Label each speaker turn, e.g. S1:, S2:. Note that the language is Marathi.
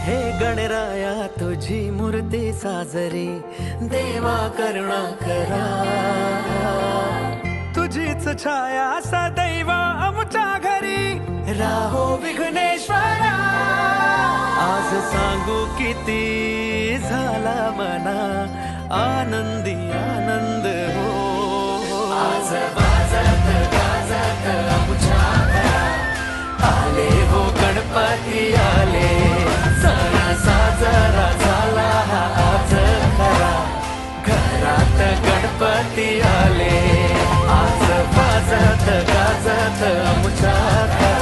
S1: हे गणराया तुझी मूर्ती साजरी, देवा करुणा करा. तुझीच छाया सदैव आमच्या घरी, राहो विघ्नेश्वरा. आज सांगू किती झाला मना, आनंदी आनंद हो. आज वाजत गाजत आमच्या घरात, आले हो गणपती आले. सण साजरा झाला हा आज खरा, घरात गणपती आले. आज वाजत गाजत आमच्या घरात.